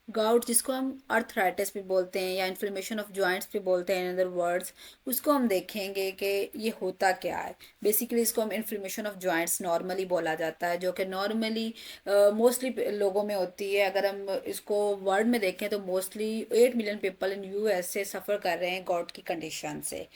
Gout जिसको हम arthritis भी बोलते हैं या इन्फ्लेमेशन ऑफ जॉइंट्स भी बोलते हैं इन अदर वर्ड्स, उसको हम देखेंगे कि ये होता क्या है। बेसिकली इसको हम इन्फ्लेमेशन ऑफ जॉइंट्स नॉर्मली बोला जाता है, जो कि नॉर्मली मोस्टली लोगों में होती है। अगर हम इसको वर्ल्ड में देखें तो mostly 8 million people in US से सफ़र कर रहे हैं गॉट की कंडीशन से।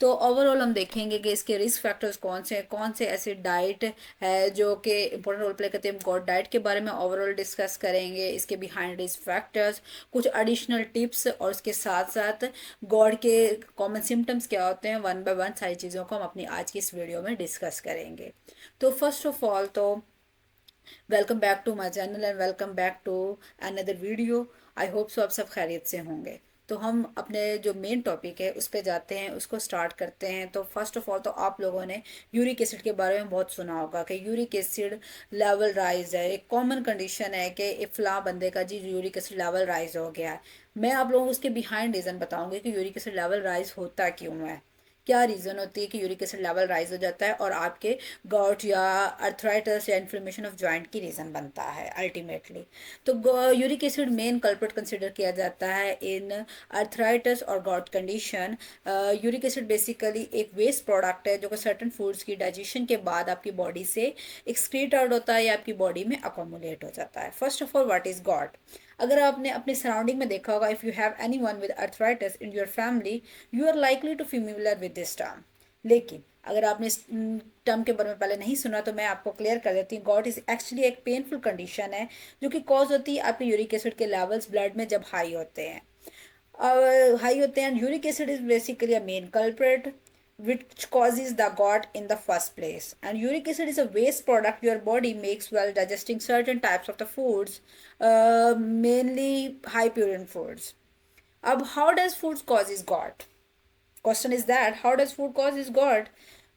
तो ओवरऑल हम देखेंगे कि इसके रिस्क फैक्टर्स कौन से ऐसे डाइट है जो कि इंपॉर्टेंट रोल प्ले करते हैं। हम गॉट डाइट के बारे में ओवरऑल डिस्कस करेंगे, इसके बिहाइंड रिस्क फैक्टर्स, कुछ एडिशनल टिप्स, और उसके साथ साथ गॉड के कॉमन सिम्टम्स क्या होते हैं, वन बाय वन सारी चीज़ों को हम अपनी आज की इस वीडियो में डिस्कस करेंगे। तो फर्स्ट ऑफ ऑल तो welcome back to my channel and welcome back to another video. I hope so आप सब खैरियत से होंगे। तो हम अपने जो मेन टॉपिक है उस पर जाते हैं, उसको स्टार्ट करते हैं। तो फर्स्ट ऑफ ऑल तो आप लोगों ने यूरिक एसिड के बारे में बहुत सुना होगा कि यूरिक एसिड लेवल राइज है। एक कॉमन कंडीशन है कि इफला बंदे का जी यूरिक एसिड लेवल राइज हो गया है। मैं आप लोगों को उसके बिहाइंड रीज़न बताऊंगी कि यूरिक एसिड लेवल राइज होता क्यों है, क्या रीज़न होती है कि यूरिक एसिड लेवल राइज हो जाता है और आपके गॉट या अर्थराइटिस या इन्फ्लेमेशन ऑफ जॉइंट की रीज़न बनता है अल्टीमेटली। तो uric acid main culprit consider किया जाता है इन अर्थराइटिस और got condition. Uric acid basically एक वेस्ट प्रोडक्ट है जो कि सर्टन फूड्स की डाइजेशन के बाद आपकी बॉडी से एक्सक्रीट आउट होता है या आपकी बॉडी में अकोमुलेट हो जाता है। First of all what is gout. अगर आपने अपने सराउंडिंग में देखा होगा, if you have any one with arthritis in your family, you are likely to familiar with this term. लेकिन अगर आपने इस टर्म के बारे में पहले नहीं सुना तो मैं आपको क्लियर कर देती हूँ। गॉट इज एक्चुअली एक पेनफुल कंडीशन है जो कि कॉज होती है आपके यूरिक एसिड के लेवल्स ब्लड में जब हाई होते हैं। हाई होते हैं, uric acid is basically a main culprit which causes the GOT in the first place. And uric acid is a waste product your body makes while digesting certain types of the foods, mainly high purine foods. Ab, how does food causes GOT? Question is that how does food causes GOT?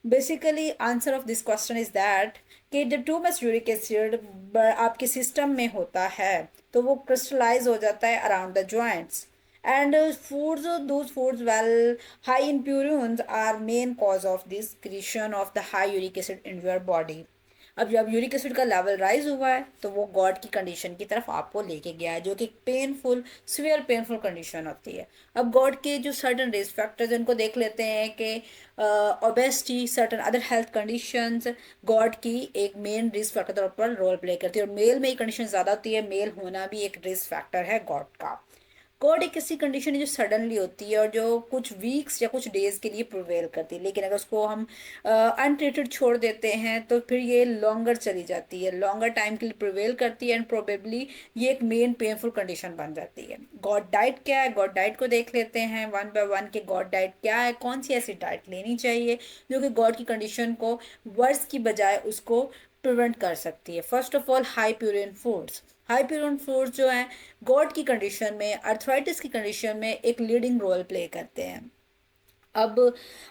Basically, answer of this question is that कि जब too much uric acid आपके system में होता है तो वो crystallize हो जाता है around the joints. And foods, those foods well high in purines are main cause of this creation of the high uric acid in your body. अब जब यूरिक एसिड का लेवल राइज हुआ है तो वो गॉड की कंडीशन की तरफ आपको लेके गया है, जो कि पेनफुल सीवियर पेनफुल कंडीशन होती है। अब गॉड के जो सर्टन रिस्क फैक्टर्स उनको देख लेते हैं कि obesity, certain other health conditions God की एक मेन रिस्क फैक्टर तौर पर रोल प्ले करती है। और मेल में ये कंडीशन ज़्यादा होती है, मेल होना भी एक रिस्क फैक्टर है गॉड का। गॉड एक ऐसी कंडीशन है जो सडनली होती है और जो कुछ वीक्स या कुछ डेज के लिए प्रिवेल करती है, लेकिन अगर उसको हम अनट्रीटेड छोड़ देते हैं तो फिर ये लॉन्गर चली जाती है, लॉन्गर टाइम के लिए प्रिवेल करती है एंड प्रोबेबली ये एक मेन पेनफुल कंडीशन बन जाती है। गॉड डाइट क्या है, गॉड डाइट को देख लेते हैं वन बाय वन के गॉड डाइट क्या है, कौन सी ऐसी डाइट लेनी चाहिए जो कि गॉड की कंडीशन को वर्स की बजाय उसको प्रिवेंट कर सकती है। First of all high purine foods. High purine foods जो हैं गॉट की कंडीशन में, अर्थराइटिस की कंडीशन में एक लीडिंग रोल प्ले करते हैं। अब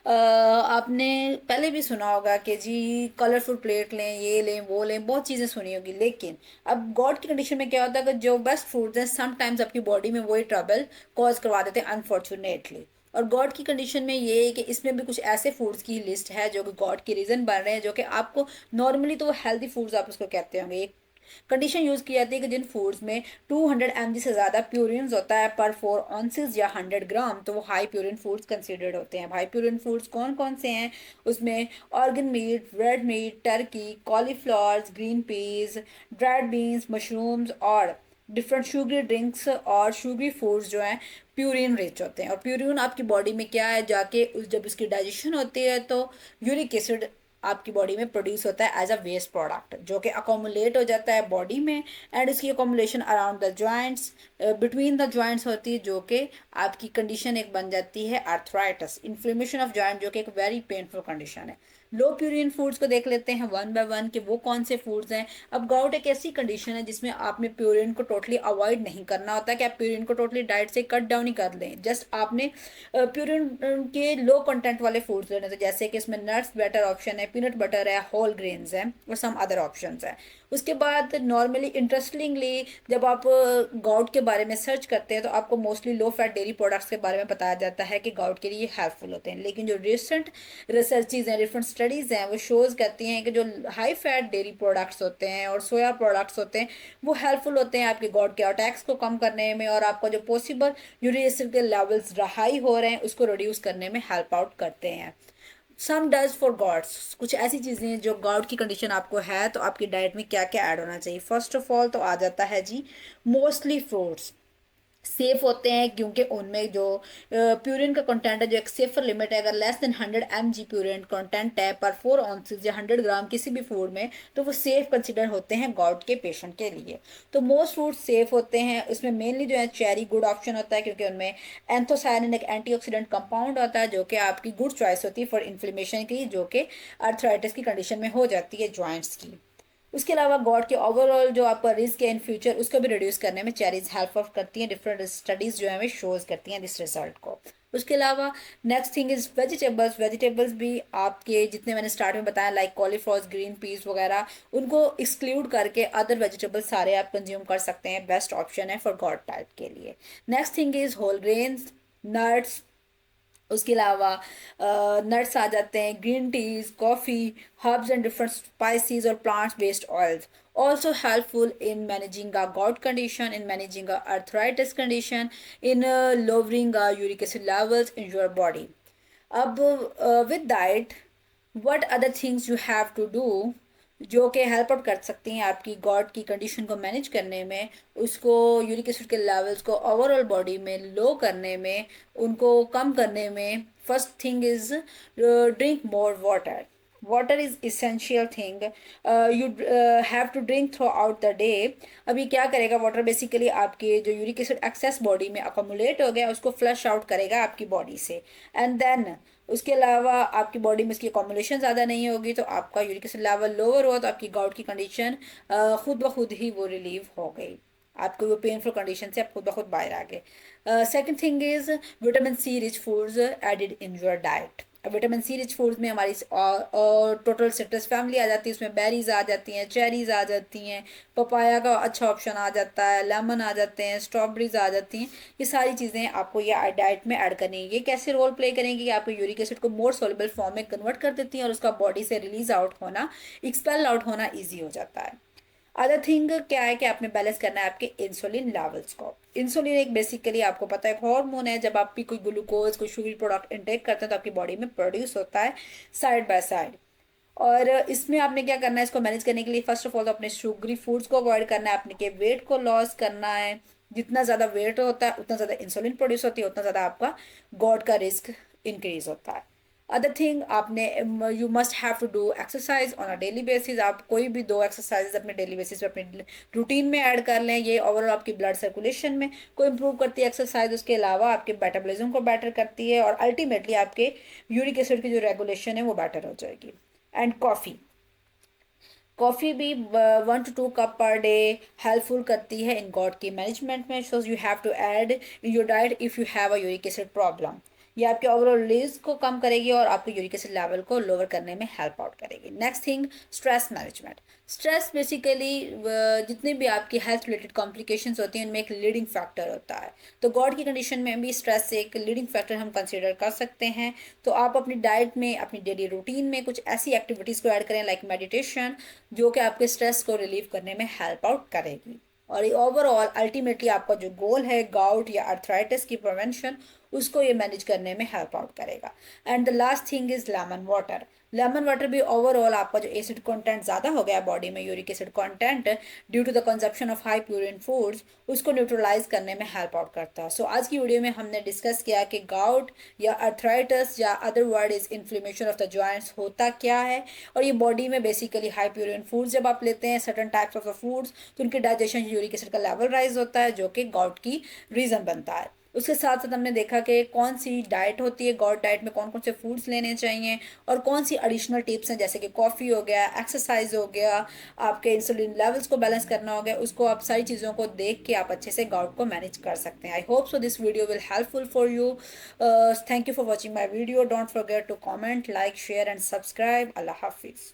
आपने पहले भी सुना होगा कि जी कलरफुल प्लेट लें, ये लें, वो लें, बहुत चीज़ें सुनी होगी। लेकिन अब गॉड की कंडीशन में क्या होता है कि जो बेस्ट फूड्स हैं समटाइम्स आपकी बॉडी में वही ट्रबल कॉज करवा देते हैं अनफॉर्चुनेटली। और गॉड की कंडीशन में ये है कि इसमें भी कुछ ऐसे फूड्स की लिस्ट है जो कि गॉड की रीज़न बन रहे हैं, जो कि आपको नॉर्मली तो हेल्दी फूड्स आप उसको कहते होंगे। एक कंडीशन यूज़ की जाती है कि जिन फूड्स में 200 mg से ज़्यादा प्यूरिन होता है पर 4 ounces या 100 ग्राम, तो वो हाई प्यूरिन फूड्स कंसिडर्ड होते हैं। हाई प्यूरिन फूड्स कौन कौन से हैं, उसमें organ meet, red meat, Turkey, cauliflowers, green peas, dried beans, mushrooms और डिफरेंट शुगरी ड्रिंक्स और शुगरी फूड्स जो हैं प्यूरिन रिच होते हैं। और प्यूरिन आपकी बॉडी में क्या है, जाके जब उसकी डाइजेशन होती है तो यूरिक एसिड आपकी बॉडी में प्रोड्यूस होता है एज अ वेस्ट प्रोडक्ट, जो कि अकोमुलेट हो जाता है बॉडी में एंड इसकी accumulation around the joints, between the joints होती है, जो कि आपकी कंडीशन एक बन जाती है अर्थराइटिस, इन्फ्लेमेशन ऑफ जॉइंट, जो कि एक वेरी पेनफुल कंडीशन है। लो प्यूरिन फूड्स को देख लेते हैं वन बाय वन कि वो कौन से फूड्स हैं। अब गाउट एक ऐसी कंडीशन है जिसमें आपने प्यूरिन को टोटली अवॉइड नहीं करना होता कि आप प्यूरिन को टोटली डाइट से कट डाउन ही कर लें। जस्ट आपने प्यूरिन के लो कंटेंट वाले फूड्स लेने, तो जैसे कि इसमें नट्स बेटर ऑप्शन है, पीनट बटर है, होल ग्रेन्स है और सम अदर ऑप्शंस है। उसके बाद नॉर्मली इंटरेस्टिंगली जब आप गाउट के बारे में सर्च करते हैं तो आपको mostly low fat dairy products के बारे में बताया जाता है कि गाउट के लिए हेल्पफुल होते हैं, लेकिन जो रिसेंट रिसर्चेज हैं, डिफरेंट स्टडीज़ हैं, वो शोज़ करती हैं कि जो हाई फैट डेयरी प्रोडक्ट्स होते हैं और सोया प्रोडक्ट्स होते हैं वो हेल्पफुल होते हैं आपके गॉट के अटैक्स को कम करने में, और आपका जो पॉसिबल यूरिक एसिड के लेवल्स हाई हो रहे हैं उसको रिड्यूस करने में हेल्प आउट करते हैं। सम डज फॉर गॉड्स, कुछ ऐसी चीज़ें जो गॉड की कंडीशन आपको है तो आपकी डाइट में क्या क्या ऐड होना चाहिए। फर्स्ट ऑफ ऑल तो आ जाता है जी मोस्टली फ्रूट्स। सेफ होते हैं क्योंकि उनमें जो प्यूरिन का कंटेंट है, जो एक सेफर लिमिट है, अगर less than 100 mg purine content है पर 4 ounces या 100 ग्राम किसी भी फूड में, तो वो सेफ कंसिडर होते हैं गॉट के पेशेंट के लिए। तो मोस्ट फ्रूट सेफ होते हैं। उसमें मेनली जो है चेरी गुड ऑप्शन होता है क्योंकि उनमें एंथोसायनिन एक एंटीऑक्सीडेंट कंपाउंड होता है जो कि आपकी गुड चॉइस होती है फॉर इन्फ्लेमेशन की, जो कि अर्थराइटिस की कंडीशन में हो जाती है जॉइंट्स की। उसके अलावा गॉट के ओवरऑल जो आपका रिस्क है इन फ्यूचर उसको भी रिड्यूस करने में चेरीज हेल्प ऑफ करती हैं। डिफरेंट स्टडीज जो है हमें शोज करती हैं दिस रिजल्ट को। उसके अलावा next thing is vegetables. Vegetables भी आपके जितने मैंने स्टार्ट में बताया लाइक कॉलीफ्लावर, ग्रीन पीस वगैरह, उनको एक्सक्लूड करके अदर वेजिटेबल्स सारे आप कंज्यूम कर सकते हैं। बेस्ट ऑप्शन है फॉर गॉट टाइप के लिए। Next thing is whole grains, nuts. उसके अलावा नट्स आ जाते हैं, green teas, coffee, herbs and different spices और plants based oils also helpful in managing a gout condition, in managing a arthritis condition, in lowering uric acid levels in your body. अब with diet what other things you have to do जो कि help out कर सकती हैं आपकी got की condition को manage करने में, उसको यूरिक एसिड के लेवल्स को ओवरऑल बॉडी में लो करने में, उनको कम करने में। First thing is drink more water. Water is essential thing, you have to drink throughout the day. अभी क्या करेगा वाटर, बेसिकली आपके जो यूरिक एसिड एक्सेस बॉडी में अकोमुलेट हो गया उसको फ्लश आउट करेगा आपकी बॉडी से, एंड देन उसके अलावा आपकी बॉडी में इसकी अकोमुलेशन ज़्यादा नहीं होगी तो आपका यूरिक एसिड लेवल लोअर हुआ तो आपकी गाउट की कंडीशन खुद ब खुद ही वो रिलीव हो गई, आपको वो पेनफुल कंडीशन से आप खुद ब खुद बाहर आ गए। Second thing is vitamin C rich foods added in your diet. Vitamin C rich foods में हमारी टोटल सिट्रस फैमिली आ जाती है, उसमें बेरीज आ जाती हैं, चेरीज आ जाती हैं, पपाया का अच्छा ऑप्शन आ जाता है, लेमन आ जाते हैं, स्ट्रॉबेरीज आ जाती हैं। ये सारी चीज़ें आपको ये डाइट में ऐड करनी है। ये कैसे रोल प्ले करेंगी कि आपको यूरिक एसिड को मोर सोल्युबल फॉर्म में कन्वर्ट कर देती हैं और उसका बॉडी से रिलीज आउट होना, एक्सपेल आउट होना ईजी हो जाता है। अदर थिंग क्या है कि आपने बैलेंस करना है आपके इंसुलिन लेवल्स को। इंसुलिन एक बेसिकली आपको पता है एक हार्मोन है, जब आप भी कोई ग्लूकोज कोई शुगर प्रोडक्ट इंटेक करते हैं तो आपकी बॉडी में प्रोड्यूस होता है साइड बाय साइड। और इसमें आपने क्या करना है इसको मैनेज करने के लिए, फर्स्ट ऑफ ऑल तो अपने शुगरी फूड्स को अवॉइड करना है, अपने के वेट को लॉस करना है। जितना ज़्यादा वेट होता है उतना ज़्यादा इंसुलिन प्रोड्यूस होती है, उतना ज़्यादा आपका गॉड का रिस्क इंक्रीज होता है। अदर थिंग आपने you must have to do exercise on a daily basis. आप कोई भी 2 एक्सरसाइज अपने डेली बेसिस पे अपने रूटीन में ऐड कर लें, ये ओवरऑल आपकी ब्लड सर्कुलेशन में को इम्प्रूव करती है एक्सरसाइज। उसके अलावा आपके मेटाबॉलिज्म को बेटर करती है और अल्टीमेटली आपके यूरिक एसिड की जो रेगुलेशन है वो बेटर हो जाएगी। एंड कॉफ़ी, कॉफ़ी भी 1 to 2 कप पर डे हेल्पफुल करती है इन गॉट की मैनेजमेंट में। So you have to add in your diet if you have a uric acid problem. ये आपके ओवरऑल रिलीज को कम करेगी और आपके यूरिक एसिड लेवल को लोअर करने में हेल्प आउट करेगी। Next thing stress management. Stress basically जितने भी आपकी हेल्थ रिलेटेड कॉम्प्लिकेशंस होती हैं उनमें एक लीडिंग फैक्टर होता है, तो गॉड की कंडीशन में भी स्ट्रेस एक लीडिंग फैक्टर हम कंसिडर कर सकते हैं। तो आप अपनी डाइट में अपनी डेली रूटीन में कुछ ऐसी एक्टिविटीज़ को ऐड करें लाइक मेडिटेशन, जो कि आपके स्ट्रेस को रिलीव करने में हेल्प आउट करेगी। और ओवरऑल अल्टीमेटली आपका जो गोल है गाउट या अर्थराइटिस की प्रिवेंशन, उसको ये मैनेज करने में हेल्प आउट करेगा। And the last thing is lemon water. Lemon water भी ओवरऑल आपका जो एसिड कंटेंट ज़्यादा हो गया बॉडी में, uric acid content due to the consumption of high purine foods, उसको न्यूट्रलाइज करने में हेल्प आउट करता है। सो आज की वीडियो में हमने डिस्कस किया कि गाउट या अर्थराइटिस या other word is inflammation of the joints होता क्या है, और ये बॉडी में बेसिकली हाई प्यूरिन फूड्स जब आप लेते हैं certain types of the foods तो उनके डाइजेशन यूरिक एसिड का लेवल राइज होता है जो कि गाउट की रीज़न बनता है। उसके साथ साथ हमने देखा कि कौन सी डाइट होती है, गॉट डाइट में कौन कौन से फूड्स लेने चाहिए और कौन सी एडिशनल टिप्स हैं जैसे कि कॉफ़ी हो गया, एक्सरसाइज हो गया, आपके इंसुलिन लेवल्स को बैलेंस करना हो गया, उसको आप सारी चीज़ों को देख के आप अच्छे से गॉट को मैनेज कर सकते हैं। I hope so this video will helpful for you. Thank you for watching my video. Don't forget to comment, like, share and subscribe. अल्लाह हाफिज़।